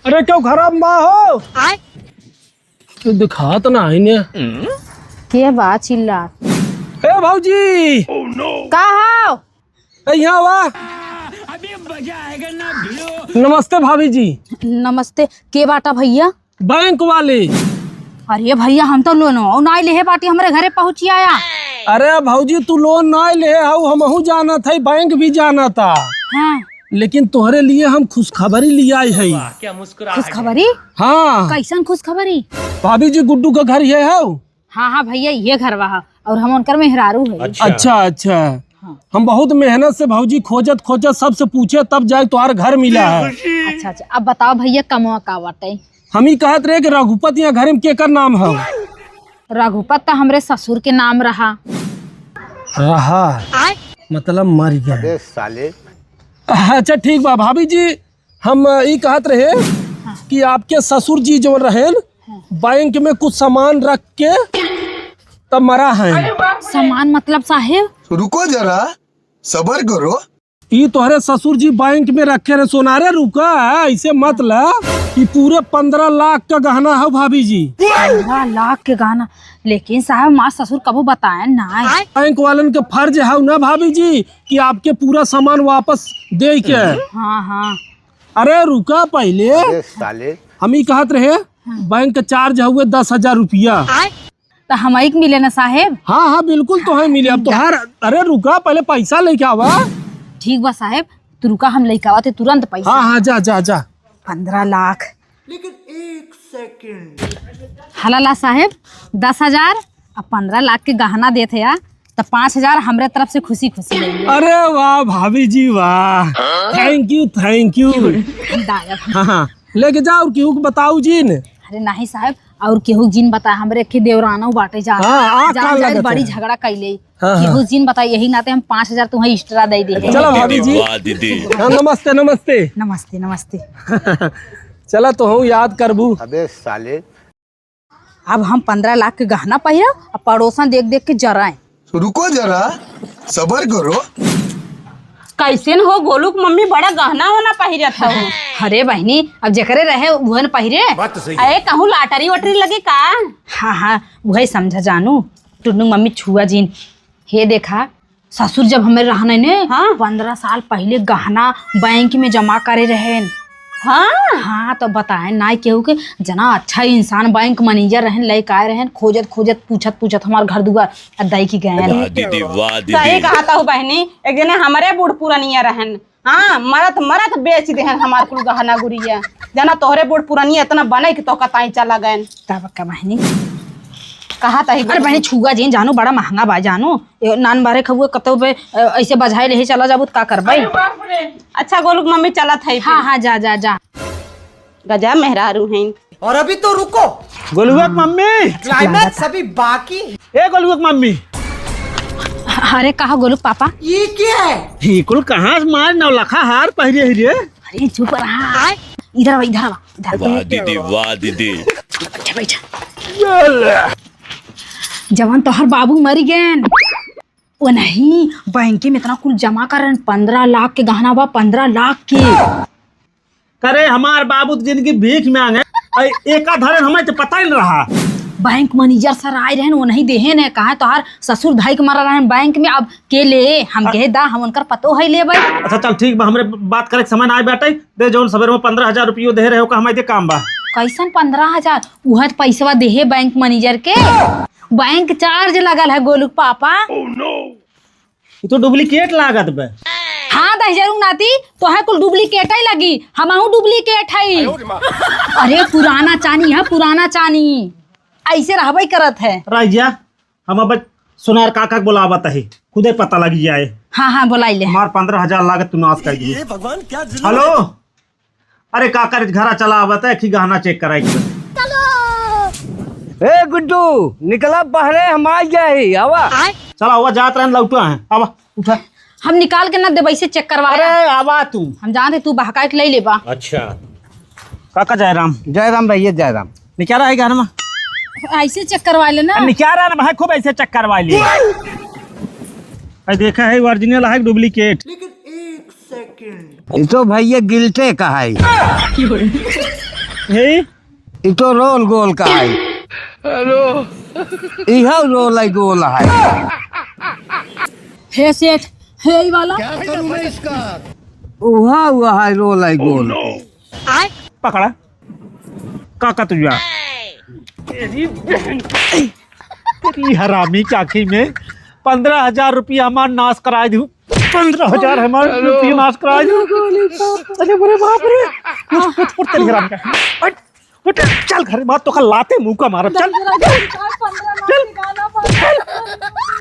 अरे क्यों खराब माँ हो तो दिखा तो ना है के बात चिल्ला ए भाऊजी कहा यहाँ वा नमस्ते भाभी जी। नमस्ते के बाटा भैया बैंक वाले। अरे भैया हम तो लोन नहीं ले बाटी हमारे घरे पहुंची आया। अरे भाऊजी तू लोन ना ले हमहू जाना था बैंक भी जाना था हाँ। लेकिन तोहरे लिए हम खुशखबरी ले आए है। खुशखबरी? हाँ कैसन खुशखबरी? भाभी जी गुड्डू का घर ये है। हाँ हाँ भैया ये घर वहा और हम उनकर मेहरारू है। अच्छा हाँ। हम बहुत मेहनत से भाऊजी खोजत सबसे पूछे तब जाए तुम्हारे घर मिला है। अच्छा अब बताओ भैया कमवा का बाटे। हम ही कहत रहे कि रघुपत यहाँ घर में केकर नाम है। रघुपत तो हमरे ससुर के नाम रहा मतलब मर गया साले। अच्छा ठीक बा भाभी जी हम ये कहत रहे कि आपके ससुर जी जो रहे बैंक में कुछ सामान रख के तब मरा है। सामान मतलब साहेब? रुको जरा सबर करो। ये तोहरे ससुर जी बैंक में रखे रहे सोनारे रुका है ऐसे मतलब कि पूरे 15 लाख का गहना है भाभी जी। 15 लाख के गहना? लेकिन साहब माँ ससुर कबू बताए ना। बैंक वालन के फर्ज है ना भाभी जी कि आपके पूरा सामान वापस दे के। हाँ। अरे रुका पहले साले। हम ही कहत रहे बैंक का चार्ज हुए 10,000 रुपया। तो हम मिले ना साहेब? हाँ बिल्कुल तो है मिले अब तो हर। अरे रुका पहले पैसा लेके आवा। ठीक बा साहेब तू रुका हम लेके आवा तुरंत पैसा। हाँ जा 15 लाख। लेकिन 1 सेकंड। हला साहेब 10,000 अब 15 लाख के गहना देते यार तो 5,000 हमरे तरफ से खुशी ले। अरे वाह भाभी जी वाह थैंक यू। हाँ लेके जाओ क्यों बताऊ जीन। अरे नहीं साहब और केहू जिन बता हमरे के देवराना बाटे जा बड़ी झगड़ा कैले। केहू जिन बता यही नाते हम 5,000 तुम्हें एक्स्ट्रा दे दे। चलो भाभी जी नमस्ते। चला तो हूँ याद करबू। अबे साले। अब हम 15 लाख के गहना पहिरा अब पड़ोसन देख के जराए। रुको जरा सबर करो। कैसे हो गोलू की मम्मी बड़ा गहना होना पहिरा था। अरे बहनी अब जकरे रहे वह न पहिरे। अरे कहूँ लाटरी वटरी लगे का? हाँ वही समझा जानू। टुन्नू मम्मी छुआ जीन हे देखा ससुर जब हमें रहने ने 15 साल पहले गहना बैंक में जमा करे रहे। हाँ तो बताए ना केहू के जना अच्छा इंसान बैंक मैनेजर रहन लेके आए रहन खोजत पूछत हमारे घर दुआर दई की गए। सही कहा था बहनी एक दिन हमारे बूढ़ पुरानिया रहन। हाँ मरत बेच देहन हमार कुल गहना गुड़िया जना तोहरे बूढ़ पुरानिया इतना बने कि तो कताई चला गए। तब का बहनी कहा था अरे बहनी छुआ जी जानू बड़ा महंगा बा जानू नान बारे खबुए कतो पे ऐसे बजाए ले चला जाबू का करबे। अच्छा गोलू की मम्मी चला था। हाँ जा गजा मेहरारू हैं। और अभी तो रुको गोलुआ की मम्मी क्लाइमैक्स अभी बाकी। ए गोलुआ की मम्मी। अरे कहा गोलू पापा ये क्या है? ही कुल कहाँ मार नौलखा हार पहरे ही रे। अरे चुप रहा इधर वाह दीदी बैठा। जवान तोहर बाबू मर गए वो नहीं बैंक में इतना कुल जमा कर 15 लाख के गहना बा 15 लाख के। करे हमार बाबू जिनकी भीख मांगे एक धरन हमें तो पता ही नहीं रहा। बैंक मैनेजर सर आए रहे वो नहीं देहे ने कहा तोहार ससुर धाई के मारा रहे बैंक में अब के ले हम कहे दा हम उनकर पतो है ले भाई। अच्छा चल ठीक बा हमरे बात करे समय आए बैठे दे जौन सवेरे में 15,000 रुपया दे रहे हो का हमारे काम बा। कैसन 15,000 उहत पैसा देहे बैंक मैनेजर के बैंक चार्ज लगल है गोलू पापा। तो डुप्लीकेट लागत बे। हाँ 10,000 नाती तो है कुल डुप्लीकेट ही लगी हमहू डुप्लीकेट है। अरे पुराना चानी है पुराना चानी ऐसे रहबे करत है। राजा हम अब सुनार काका बुलावत है खुदे पता लगी जाए। हाँ बुलाई ले हमार 15,000 लागत तू नाश कर दिए। हेलो अरे काका घरा चला आवत है कि गहना चेक कराई। ए गुड्डू निकला बहरे हम आ गए आवा। चला हुआ जात रहन लौटा है आवा उठा। हम निकाल के ना देबई से चेक करवा। अरे आवा तू हम जानते तू बहका के ले लेबा। अच्छा काका जयराम भैया जयराम निकाला है गहना ऐसे चेक करवा लेना। निकाला ना भाई खूब ऐसे चेक करवा लिए। देखा है ओरिजिनल है डुप्लीकेट। लेकिन 1 सेकंड। ये तो भैया गिलटे का है। ये तो रोल गोल का है यह रोल है गोल है हे सेठ हे ई वाला उहा हुआ है रोल है गोल पकड़ा काका तुझा तेरी हरामी चाकी में 15,000 रुपया हमारा नाश करा दूं 15,000 हमारे रुपया नाश करा दूं अरे बोले बाप रे उठ तेरी हरामी का उठ चल घर बात तो कल लाते मुंह का मारो चल